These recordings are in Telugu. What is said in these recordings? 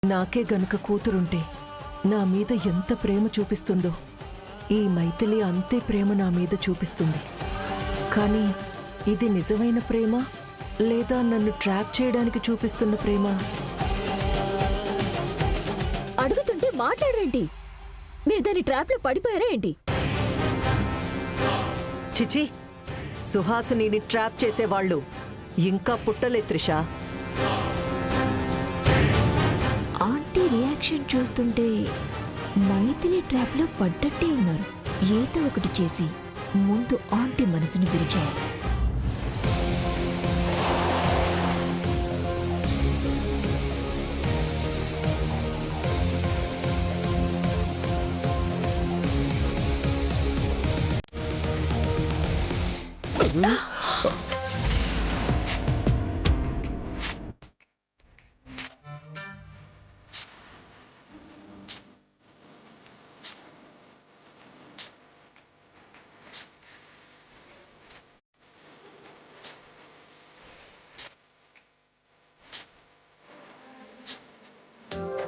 నాకే గనుక కూతురుంటే నా మీద ఎంత ప్రేమ చూపిస్తుందో ఈ మైథిలి అంతే ప్రేమ నా మీద చూపిస్తుంది. కానీ ఇది నిజమైన ప్రేమ లేదా నన్ను ట్రాప్ చేయడానికి చూపిస్తున్న ప్రేమ? అడుగుతుంటే మాట్లాడరేంటి? మీరు దాని ట్రాప్ లో పడిపోయారా ఏంటి? చిచి, సుహాసినిని ట్రాప్ చేసేవాళ్ళు ఇంకా పుట్టలే త్రిషా. ఆంటీ రియాక్షన్ చూస్తుంటే మైథిలి ట్రాప్ లో పడ్డట్టే ఉన్నారు. ఏదో ఒకటి చేసి ముందు ఆంటీ మనసును విరిచేయాలి.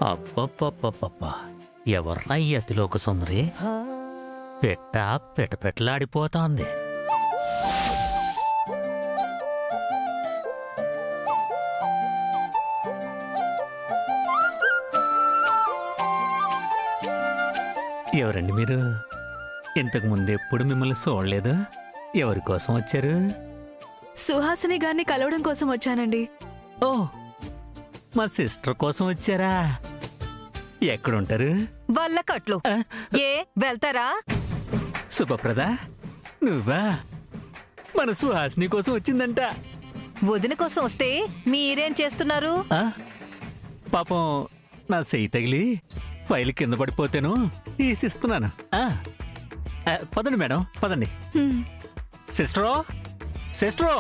అబ్బబ్బబ్బబ్బబ్బా! ఎవర్రా ఈ అతిలోక సుందరి? పెట్టలాడిపోతోంది. ఎవరండి మీరు? ఇంతకు ముందెప్పుడు మిమ్మల్ని చూడలేదు. ఎవరి కోసం వచ్చారు? సుహాసిని గారిని కలవడం కోసం వచ్చానండి. ఓ, మా సిస్టర్ కోసం వచ్చారా? ఎక్కడుంటారు? వల్లకట్లు. ఏ వెళ్తారా? శుభప్రద, నువ్వా? మన సుహాసిని కోసం వచ్చిందంట. వదిన కోసం వస్తే మీరేం చేస్తున్నారు? ఆ? పాపం నా చెయ్యి తగిలి ఫైల్ కింద పడిపోతేను తీసిస్తున్నాను. పదండి మేడం, పదండి. సిస్టరో, సిస్టరో,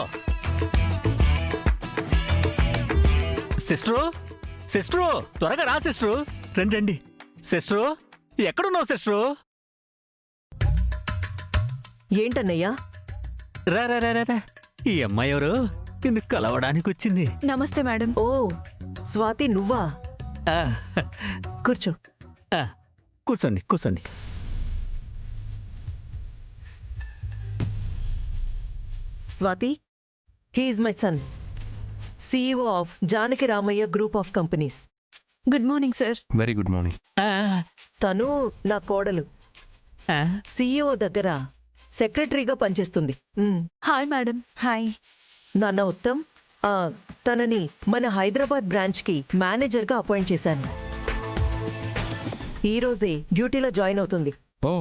సిస్టరు, సిస్టరు, త్వరగా రా సిస్టరు. రండి రండి. సిస్టరు, ఎక్కడున్నావు సిస్టరు? ఏంటన్నయ్యా? రా రా రా రా. ఈ అమ్మాయి ఎవరు? నిన్ను కలవడానికి వచ్చింది. నమస్తే మేడం. ఓ స్వాతి, నువ్వా? ఆ, కూర్చో. ఆ, కూర్చోండి కూర్చోండి. Swathi, he is my son, CEO of Janaki Ramayya group of companies. Good morning sir. Very good morning. ఆ, తను నా కోడలు. ఆ, CEO దగ్గర సెక్రటరీగా పనిచేస్తుంది. Hi madam. హాయ్. నాన్న ఉత్తమ్, తనని మన హైదరాబాద్ బ్రాంచ్కి మేనేజర్గా అపాయింట్ చేశాను. ఈరోజే డ్యూటీలో జాయిన్ అవుతుంది. ఓ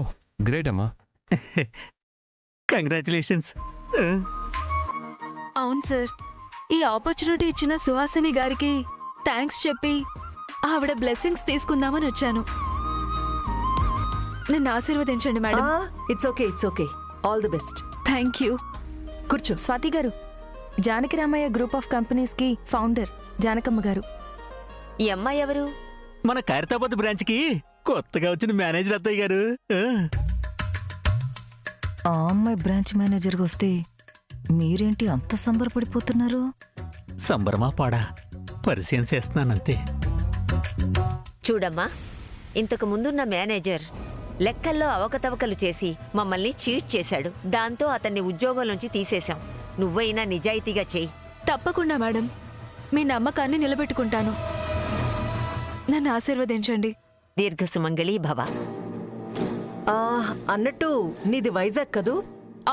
గ్రేట్ అమ్మా. కంగ్రాచులేషన్స్. అవును సార్, ఈ ఆపర్చునిటీ ఇచ్చిన సుహాసిని గారికి థ్యాంక్స్ చెప్పి ఆవిడ బ్లెస్సింగ్స్ తీసుకుందామని వచ్చాను. నన్ను ఆశీర్వదించండి మేడం. It's okay, it's okay. All the best. Thank you. కూర్చో. స్వాతి గారు, Janaki Ramayya group of companies కి ఫౌండర్ జానకమ్మ గారు. ఈ అమ్మాయి ఎవరు? మన ఖైరతాబాద్ బ్రాంచ్కి కొత్తగా వచ్చిన మేనేజర్ అత్తయ్య గారు. ఆ అమ్మాయి బ్రాంచ్ మేనేజర్గా వస్తే మీరేంటి అంత సంబరపడిపోతున్నారు? సంబరమా పాడా, పరిచయం చేస్తున్నానంతే. చూడమ్మా, ఇంతకు ముందున్న మేనేజర్ లెక్కల్లో అవకతవకలు చేసి మమ్మల్ని చీట్ చేశాడు. దాంతో అతన్ని ఉద్యోగంలోంచి తీసేశాం. నువ్వైనా నిజాయితీగా చెయ్యి. తప్పకుండా మేడం, మీ నమ్మకాన్ని నిలబెట్టుకుంటాను. నన్ను ఆశీర్వదించండి. దీర్ఘసుమంగళీ భవ. అన్నట్టు నీది వైజాగ్ కదూ?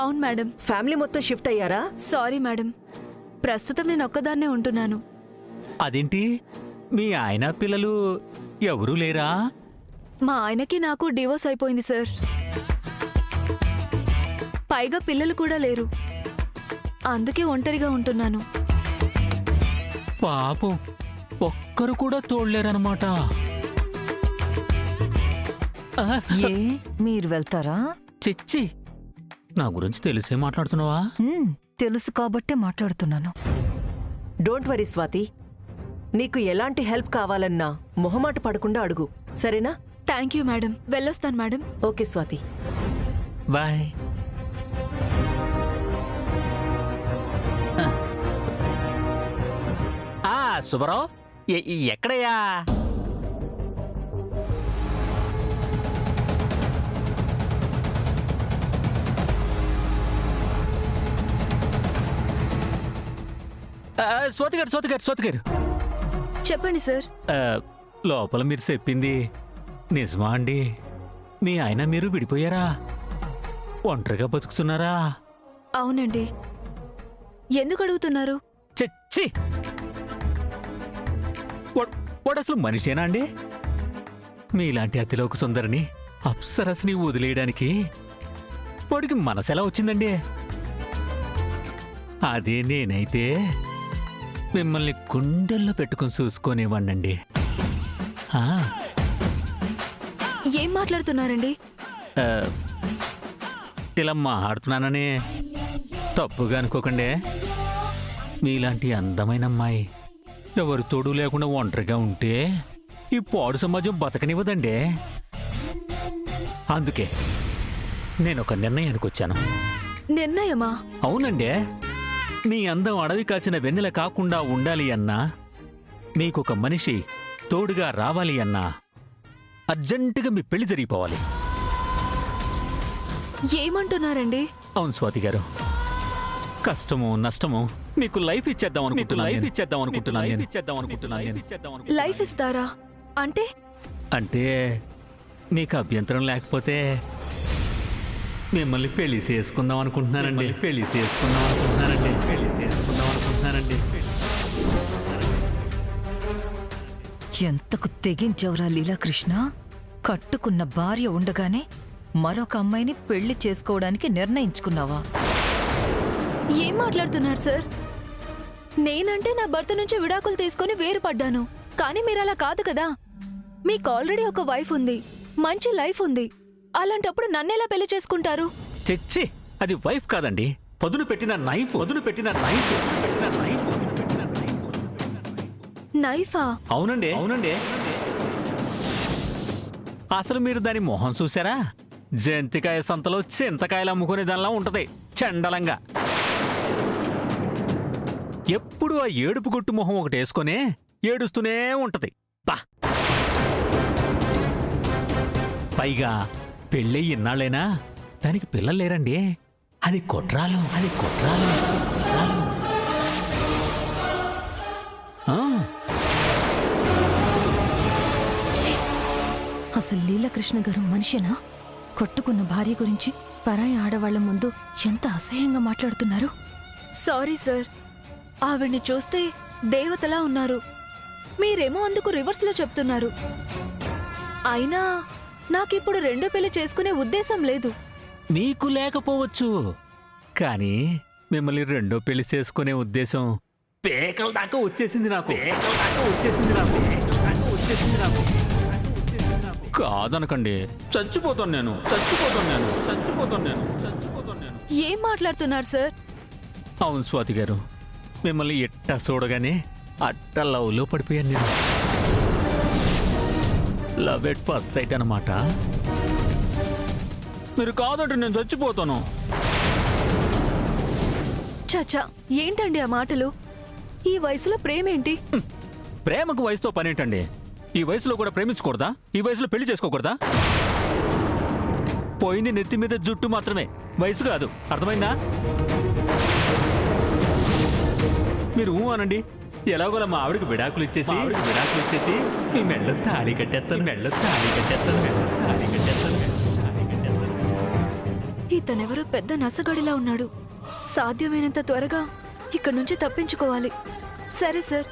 అవును మేడం. ఫ్యామిలీ మొత్తం షిఫ్ట్ అయ్యారా? సారీ మేడం, ప్రస్తుతం నేను ఒక్కదాన్నే ఉంటున్నాను. అదేంటి, మీ ఆయన పిల్లలు ఎవరూ లేరా? మా ఆయనకి నాకు డివోర్స్ అయిపోయింది సార్. పైగా పిల్లలు కూడా లేరు. అందుకే ఒంటరిగా ఉంటున్నాను. పాపం, ఒక్కరు కూడా తోడలేరనమాట. ఏ మీరు వెళ్తారా? చిచ్చి, నా గురించి తెలిసే మాట్లాడుతున్నావా? తెలుసు కాబట్టే మాట్లాడుతున్నాను. డోంట్ వరీ స్వాతి, నీకు ఎలాంటి హెల్ప్ కావాలన్నా మొహమాట పడకుండా అడుగు, సరేనా? Thank you madam. వెళ్ళొస్తాను madam. Okay Swathi, bye. Subbarao, ఎక్కడయ్యా? స్వాతి గారు చెప్పండి సార్. లోపల మీరు చెప్పింది నిజమా అండి? మీ ఆయన మీరు విడిపోయారా? ఒంటరిగా బతుకుతున్నారా? అవునండి. ఎందుకు అడుగుతున్నారు? చచ్చి వాడు అసలు మనిషేనా అండి? మీలాంటి అతిలోక సుందరిని అప్సరస్ని వదిలేయడానికి వాడికి మనసెలా వచ్చిందండి? అదే నేనైతే మిమ్మల్ని గుండెల్లో పెట్టుకుని చూసుకునేవాణ్ణండి. ఆ, ఏం మాట్లాడుతున్నారండి? ఆ, ఇలా మాట్లాడుతున్నానని తప్పుగా అనుకోకండి. మీలాంటి అందమైన అమ్మాయి ఎవరి తోడు లేకుండా ఒంటరిగా ఉంటే ఈ పాడు సమాజం బతకనివ్వదండి. అందుకే నేను ఒక నిర్ణయానికి వచ్చాను. నిర్ణయమా? అవునండి. మీ అందం అడవి కాచిన వెన్నెల కాకుండా ఉండాలి అన్నా, మీకొక మనిషి తోడుగా రావాలి అన్నా అర్జెంటుగా మీ పెళ్లి జరిగిపోవాలి. ఏమంటున్నారండి? అవును స్వాతి గారు, కష్టము నష్టము మీకు లైఫ్ ఇచ్చేద్దాం అనుకుంటున్నాను. లైఫ్ ఇస్తారా? అంటే అంటే మీకు అభ్యంతరం లేకపోతే మిమ్మల్ని పెళ్లి చేసుకుందాం అనుకుంటున్నానండి. ఎంతకు తెగించవరా లీలాకృష్ణ? కట్టుకున్న భార్య ఉండగానే మరొక అమ్మాయిని పెళ్లి చేసుకోవడానికి నిర్ణయించుకున్నావా? ఏం మాట్లాడుతున్నారు సార్? నేనంటే నా భర్త నుంచి విడాకులు తీసుకుని వేరుపడ్డాను. కానీ మీరలా కాదు కదా. మీకు ఆల్రెడీ ఒక వైఫ్ ఉంది, మంచి లైఫ్ ఉంది. అలాంటప్పుడు నన్నెలా పెళ్లి చేసుకుంటారు? చెచ్చి, అది వైఫ్ కాదండి, పదును పెట్టిన నైఫ్. నైఫా? అవునండి. అసలు మీరు దాని మొహం చూసారా? జంతికాయ సంతలో చింతకాయలు అమ్ముకునే దానిలా ఉంటది, చండలంగా. ఎప్పుడు ఆ ఏడుపు గుట్టు మొహం ఒకటి వేసుకొని ఏడుస్తూనే ఉంటది. పైగా పెళ్ళి ఇన్నాళ్ళైనా దానికి పిల్లలు లేరండి. అది కొట్రాలు. అసలు లీలాకృష్ణ గారు మనిషేనా? కొట్టుకున్న భార్య గురించి పరాయి ఆడవాళ్ల ముందు ఎంత అసహ్యంగా మాట్లాడుతున్నారు. సారీ సార్, ఆవిడ్ని చూస్తే దేవతలా ఉన్నారు. మీరేమో అందుకు రివర్స్లో చెప్తున్నారు. అయినా నాకిప్పుడు రెండో పెళ్లి చేసుకునే ఉద్దేశం లేదు. మీకు లేకపోవచ్చు, కానీ మిమ్మల్ని రెండో పెళ్లి చేసుకునే ఉద్దేశం పేకల దాకా వచ్చేసింది నాకు. కాదనకండి, చచ్చిపోతాను నేను. ఏం మాట్లాడుతున్నారు సార్? అవును స్వాతి గారు, మిమ్మల్ని ఎట్టా చూడగానే అట్ట లవ్లో పడిపోయాను నేను. లవ్ ఎట్ ఫస్ట్ సైట్ అన్నమాట. మీరు కాదంటే నేను చచ్చిపోతాను. చచ్చా, ఏంటండి ఆ మాటలు? ఈ వయసులో ప్రేమేంటి? ప్రేమకు వయసుతో పనేంటండి? ఈ వయసులో కూడా ప్రేమించకూడదా? ఈ వయసులో పెళ్లి చేసుకోకూడదా? పోయింది నెత్తి మీద జుట్టు మాత్రమే, వయసు కాదు. అర్థమైందా? మీరు అనండి, ఎలాగోలా మా ఆవిడకి విడాకులు ఇచ్చేసి మీ మెళ్ళో తాళి కట్టేస్తాను. ఇతనెవరో పెద్ద నసగడిలా ఉన్నాడు. సాధ్యమైనంత త్వరగా ఇక్కడి నుంచి తప్పించుకోవాలి. సరే సార్,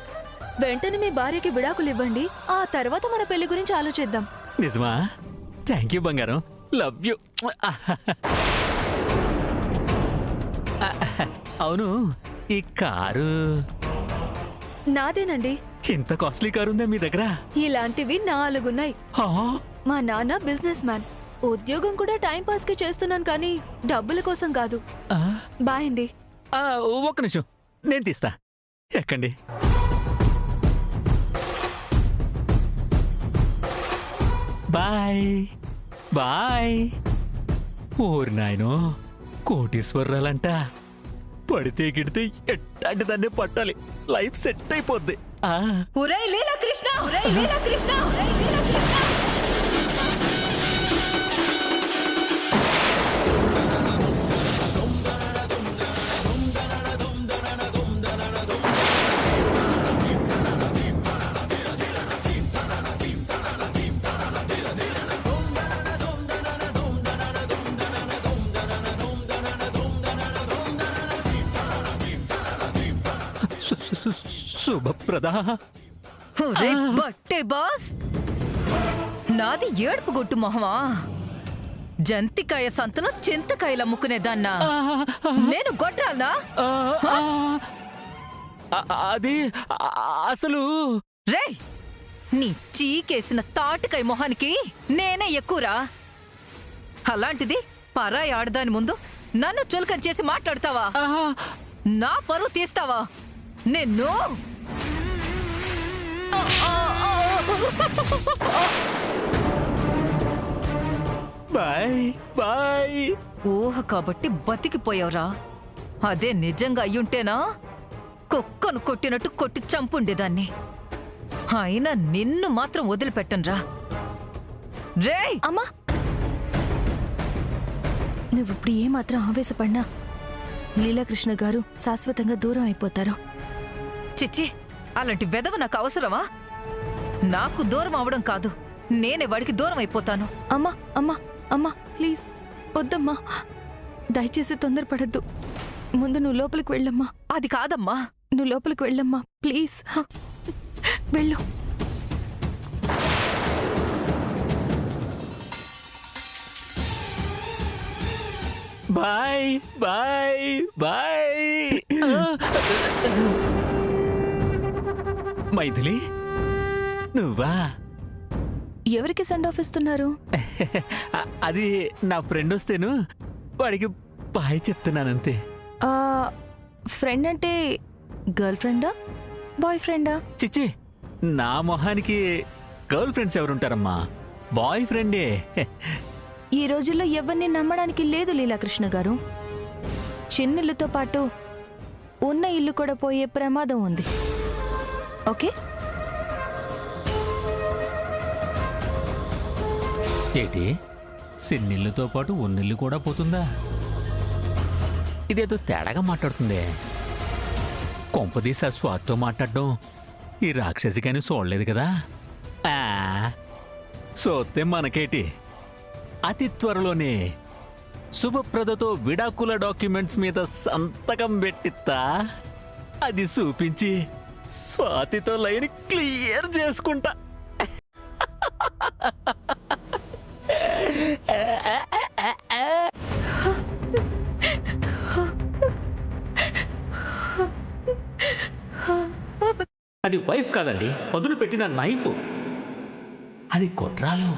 వెంటనే మీ భార్యకి విడాకులు ఇవ్వండి. ఆ తర్వాత మన పెళ్లి గురించి ఆలోచిద్దాం. నిజమా? థ్యాంక్ యూ బంగారం, లవ్ యూ. అవును, ఈ కారు నాదేనండి. ఇంత కాస్ట్లీ కారు ఉందా మీ దగ్గర? ఇలాంటివి 4 ఉన్నాయి. ఆ, మా నాన్న బిజినెస్ మ్యాన్. ఉద్యోగం కూడా టైం పాస్ కి చేస్తున్నాను, కానీ డబ్బుల కోసం కాదు. ఆ, బాయ్ అండి. ఆ, ఒక్క నిమిషం, నేను తీస్తా. ఎక్కండి. బాయ్. ఓరి నాయనో, కోటీశ్వరరాలంట. పడితే గిడితే ఎట్టాంటి దాన్ని పట్టాలి, లైఫ్ సెట్ అయిపోద్ది. ఒరేయ్ లీలాకృష్ణ! శుభప్రద. ఒరే బట్టే బాస్, నాది ఏడుపు గొట్టు మొహమా? జంతికాయ సంతలో చింతకాయలు అమ్ముకునేదాన్నా నేను గొడ్రాలనా? అది అసలు రే, నీ చీకేసిన తాటికాయ మొహానికి నేనే ఎక్కువరా. అలాంటిది పరాయి ఆడదాని ముందు నన్ను చులకన చేసి మాట్లాడతావా? నా పరువు తీస్తావా? నిన్ను బాయ్ బాయ్. ఊహ కాబట్టి బతికిపోయావురా. అదే నిజంగా అయ్యుంటేనా కుక్కను కొట్టినట్టు కొట్టి చంపుండేదాన్ని. అయినా నిన్ను మాత్రం వదిలిపెట్టనురా. రేయ్, అమ్మా, నువ్విప్పుడు ఏమాత్రం ఆవేశపడినా లీలాకృష్ణ గారు శాశ్వతంగా దూరం అయిపోతారు. చిచ్చి, అలాంటి వెధవ నాకు అవసరమా? నాకు దూరం అవడం కాదు, నేనే వాడికి దూరం అయిపోతాను. అమ్మా అమ్మా అమ్మా, ప్లీజ్ వద్దమ్మా, దయచేసి తొందరపడద్దు. ముందు నువ్వు లోపలికి వెళ్ళమ్మా. అది కాదమ్మా. నువ్వు లోపలికి వెళ్ళమ్మా, ప్లీజ్ వెళ్ళు. Bye bye bye. మైథిలి, నువ్వా? ఎవరికి సెండ్ ఆఫ్ ఇస్తున్నారు? అది నా ఫ్రెండ్ వస్తేను వాడికి బాయ్ చెప్తున్నానంతే. ఫ్రెండ్ అంటే గర్ల్ ఫ్రెండా, బాయ్ ఫ్రెండా? చిచ్చి, నా మొహానికి గర్ల్ ఫ్రెండ్స్ ఎవరుంటారమ్మా? బాయ్ ఫ్రెండే. ఈ రోజుల్లో ఎవరిని నమ్మడానికి లేదు లీలాకృష్ణ గారు. చిన్నిల్లుతో పాటు ఉన్న ఇల్లు కూడా పోయే ప్రమాదం ఉంది. ఓకే? ఏంటి, సిన్నిళ్ళతో పాటు ఉన్నిల్లు కూడా పోతుందా? ఇదేదో తేడాగా మాట్లాడుతుందే. కొంపదీసి ఆ స్వాతితో మాట్లాడడం ఈ రాక్షసికని చూడలేదు కదా. సోతే మనకేటి, అతి త్వరలోనే శుభప్రదతో విడాకుల డాక్యుమెంట్స్ మీద సంతకం పెట్టిస్తా. అది చూపించి స్వాతితో లైన్ క్లియర్ చేసుకుంటా. అది వైఫ్ కాదండి, పదులు పెట్టిన నైఫ్. అది కొట్రాలు.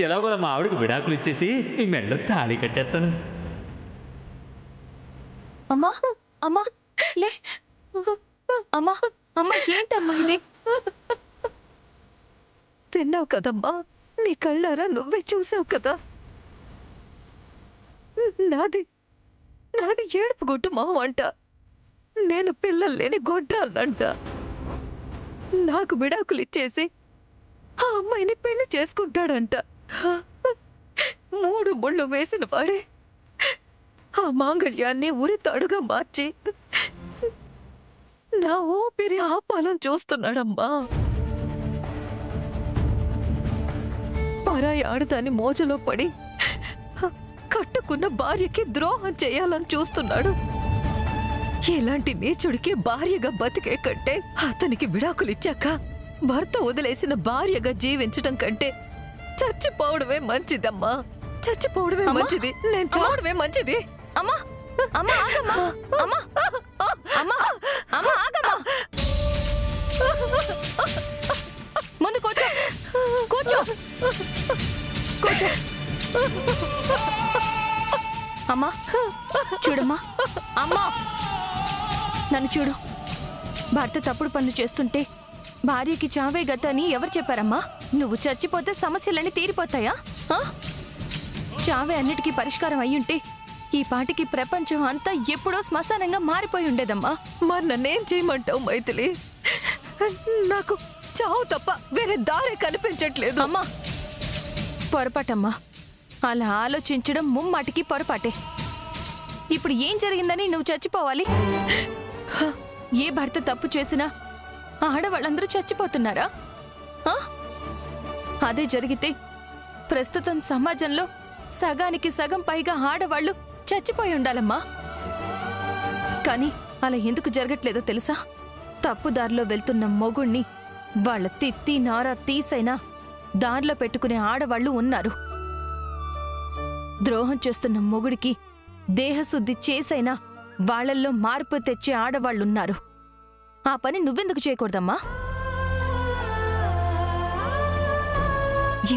ఎలాగోలా మా ఆవిడకి విడాకులు ఇచ్చేసి మీ మెడలో తాళి కట్టేస్తాను. అమ్మా అమ్మా, లే అమ్మా అమ్మా, ఏంటమ్మా ఇది? తిన్నావు కదమ్మా, నీ కళ్ళారా నువ్వే చూసావు కదా. నాది నాది ఏడుపు గొట్టు మొహం అంట. నేను పిల్లలు లేని గొడ్రాలంట. నాకు విడాకులు ఇచ్చేసి ఆ అమ్మాయిని పెళ్లి చేసుకుంటాడంట. 3 ముళ్ళు వేసిన వాడే ఆ మాంగళ్యాన్ని ఉరితాడుగా మార్చి నా ఊపిరి ఆపాలని చూస్తున్నాడమ్మా. పరాయి ఆడదాని మోజలో పడి కట్టుకున్న భార్యకి ద్రోహం చేయాలని చూస్తున్నాడు. ఇలాంటి నీచుడికి భార్యగా బతికే కంటే అతనికి విడాకులిచ్చాక భర్త వదిలేసిన భార్యగా జీవించటం కంటే చచ్చిపోవడమే మంచిదమ్మా. చచ్చిపోవడమే మంచిది. నేను చావడమే మంచిది. అమ్మా అమ్మా, ఆగమ్మా. అమ్మా అమ్మా అమ్మా, ఆగమ్మా. ముందు కూర్చో, కూర్చో, కూర్చో. అమ్మా చూడమ్మా, అమ్మా నన్ను చూడు. భర్త తప్పుడు పనులు చేస్తుంటే భార్యకి చావే గత అని ఎవరు చెప్పారమ్మా? నువ్వు చచ్చిపోతే సమస్యలన్నీ తీరిపోతాయా? చావే అన్నిటికీ పరిష్కారం అయ్యుంటే ఈ పాటికి ప్రపంచం అంతా ఎప్పుడో శ్మశానంగా మారిపోయి ఉండేదమ్మా. మరి నన్నేం చేయమంటావు మైథిలి? నాకు చావు తప్ప వేరే దారే కనిపించట్లేదు. అమ్మా పొరపాటమ్మా, అలా ఆలోచించడం ముమ్మాటికి పొరపాటే. ఇప్పుడు ఏం జరిగిందని నువ్వు చచ్చిపోవాలి? ఏ భర్త తప్పు చేసినా ఆడవాళ్ళందరూ చచ్చిపోతున్నారా? అదే జరిగితే ప్రస్తుతం సమాజంలో సగానికి సగం పైగా ఆడవాళ్లు చచ్చిపోయి ఉండాలమ్మా. కానీ అలా ఎందుకు జరగట్లేదో తెలుసా? తప్పుదారిలో వెళ్తున్న మొగుణ్ణి వాళ్ళ తిత్తి నారా తీసైనా దారిలో పెట్టుకునే ఆడవాళ్లు ఉన్నారు. ద్రోహం చేస్తున్న మొగుడికి దేహశుద్ధి చేసైనా వాళ్ళల్లో మార్పు తెచ్చే ఆడవాళ్లున్నారు. ఆ పని నువ్వెందుకు చేయకూడదమ్మా?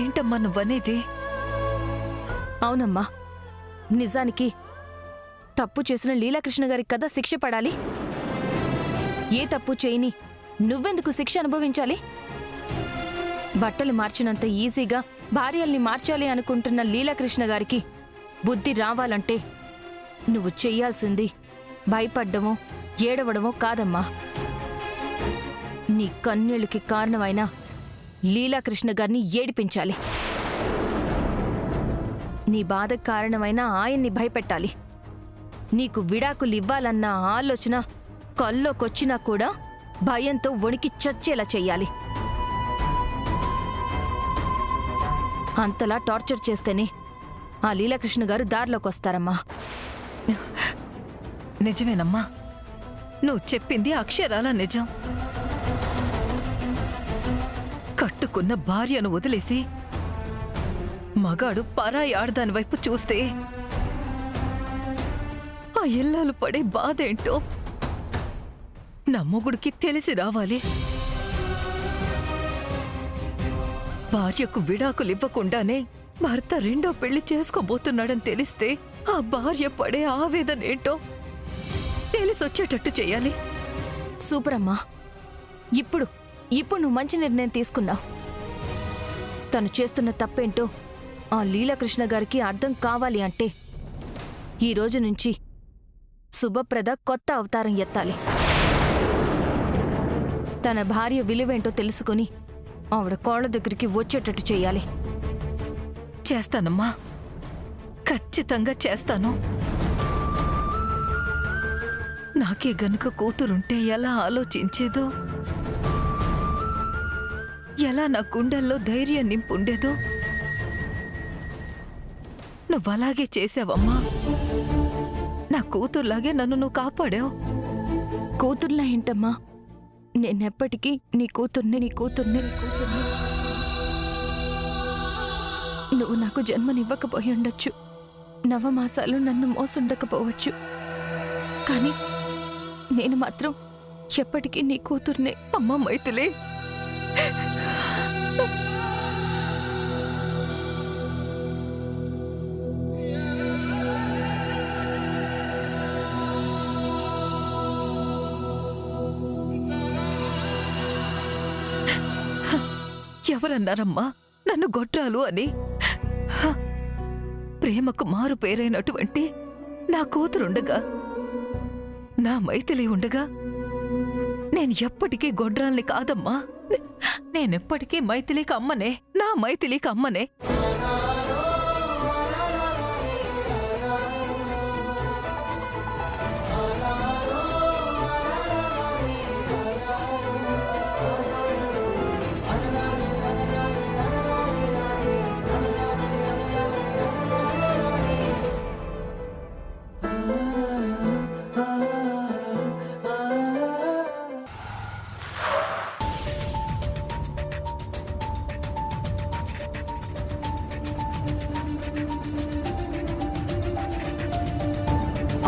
ఏంటమ్మా నువ్వనేది? అవునమ్మా, నిజానికి తప్పు చేసిన లీలాకృష్ణ గారికి కదా శిక్ష పడాలి. ఏ తప్పు చేయని నువ్వెందుకు శిక్ష అనుభవించాలి? బట్టలు మార్చినంత ఈజీగా భార్యల్ని మార్చాలి అనుకుంటున్న లీలాకృష్ణ గారికి బుద్ధి రావాలంటే నువ్వు చెయ్యాల్సింది భయపడ్డమో ఏడవడమో కాదమ్మా. నీ కన్నీళ్ళకి కారణమైన లీలాకృష్ణ గారిని ఏడిపించాలి. నీ బాధ కారణమైన ఆయన్ని భయపెట్టాలి. నీకు విడాకులు ఇవ్వాలన్న ఆలోచన కల్లోకొచ్చినా కూడా భయంతో వణికి చచ్చేలా చెయ్యాలి. అంతలా టార్చర్ చేస్తేనే ఆ లీలాకృష్ణ గారు దారిలోకొస్తారమ్మా. నిజమేనమ్మా, నువ్వు చెప్పింది అక్షరాల నిజం. కట్టుకున్న భార్యను వదిలేసి మగాడు పరాయి ఆడదాని వైపు చూస్తే ఆ ఇల్లాలు పడే బాధేంటో నా మొగుడికి తెలిసి రావాలి. భార్యకు విడాకులు ఇవ్వకుండానే భర్త రెండో పెళ్లి చేసుకోబోతున్నాడని తెలిస్తే ఆ భార్య పడే ఆవేదన ఏంటో తెలిసొచ్చేటట్టు చెయ్యాలి. సూపర్ అమ్మా. ఇప్పుడు నువ్వు మంచి నిర్ణయం తీసుకున్నావు. తను చేస్తున్న తప్పేంటో ఆ లీలాకృష్ణ గారికి అర్థం కావాలి అంటే ఈ రోజు నుంచి శుభప్రద కొత్త అవతారం ఎత్తాలి. తన భార్య విలువేంటో తెలుసుకుని ఆవిడ కోళ్ల దగ్గరికి వచ్చేటట్టు చెయ్యాలి. చేస్తానమ్మా, ఖచ్చితంగా చేస్తాను. నాకే గనుక కూతురుంటే ఎలా ఆలోచించేదో, ఎలా నా గుండెల్లో ధైర్యం నింపుండేదో నువ్వలాగే చేసావమ్మా. నా కూతుర్లాగే నన్ను నువ్వు కాపాడావు. కూతుర్లా ఏంటమ్మా? నేనెప్పటికీ నీ కూతుర్ని. నువ్వు నాకు జన్మనివ్వకపోయి ఉండొచ్చు, నవమాసాలు నన్ను మోసుండకపోవచ్చు, కానీ నేను మాత్రం ఎప్పటికీ నీ కూతుర్నే. అమ్మా మైథిలి, ఎవరన్నారమ్మా నన్ను గొడ్రాలు అని? ప్రేమకు మారు పేరైనటువంటి నా కూతురుండగా, నా మైథిలి ఉండగా నేను ఎప్పటికీ గొడ్రాల్ని కాదమ్మా. నేనెప్పటికీ మైథిలికి అమ్మనే, నా మైథిలికి అమ్మనే.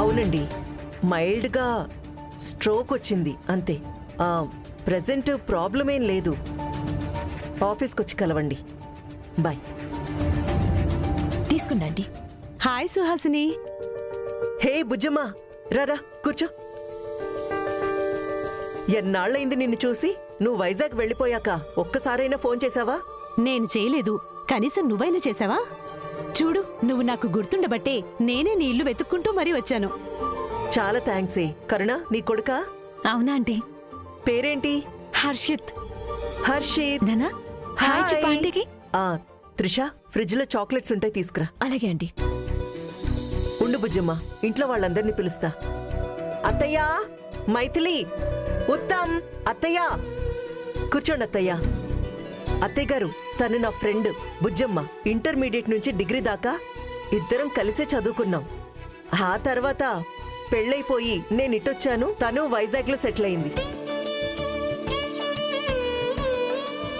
అవునండి, మైల్డ్గా స్ట్రోక్ వచ్చింది అంతే. ప్రెజెంట్ ప్రాబ్లం ఏం లేదు. ఆఫీస్కి వచ్చి కలవండి. బాయ్. తీసుకుండండి. హాయ్ సుహాసిని. హే బుజ్జమ్మా, రారా కూర్చో. ఎన్నాళ్ళయింది నిన్ను చూసి. నువ్వు వైజాగ్ వెళ్ళిపోయాక ఒక్కసారైనా ఫోన్ చేశావా? నేను చేయలేదు, కనీసం నువ్వైనా చేసావా? చూడు, నువ్వు నాకు గుర్తుండబట్టే నేనే నీ ఇల్లు వెతుక్కుంటూ మరీ వచ్చాను. చాలా థ్యాంక్సే. కరుణ నీ కొడుకా? అవునా ఆంటీ? పేరేంటి? హర్షిత్. హర్షిత్. ధనా, హాయ్ చెప్పు ఆంటీకి. త్రిష, ఫ్రిడ్జ్ లో చాక్లెట్స్ ఉంటాయి, తీసుకురా. అలాగే ఆంటీ. ఉండు బుజ్జమ్మ, ఇంట్లో వాళ్ళందరినీ పిలుస్తా. అత్తయ్యా, మైథిలి, ఉత్తమ్, అత్తయ్యా. కూర్చోండి అత్తయ్యా. అత్తయ్య గారు, తను నా ఫ్రెండ్ బుజ్జమ్మ. ఇంటర్మీడియట్ నుంచి డిగ్రీ దాకా ఇద్దరం కలిసే చదువుకున్నాం. ఆ తర్వాత పెళ్ళైపోయి నేను ఇటొచ్చాను, తను వైజాగ్లో సెటిల్ అయింది.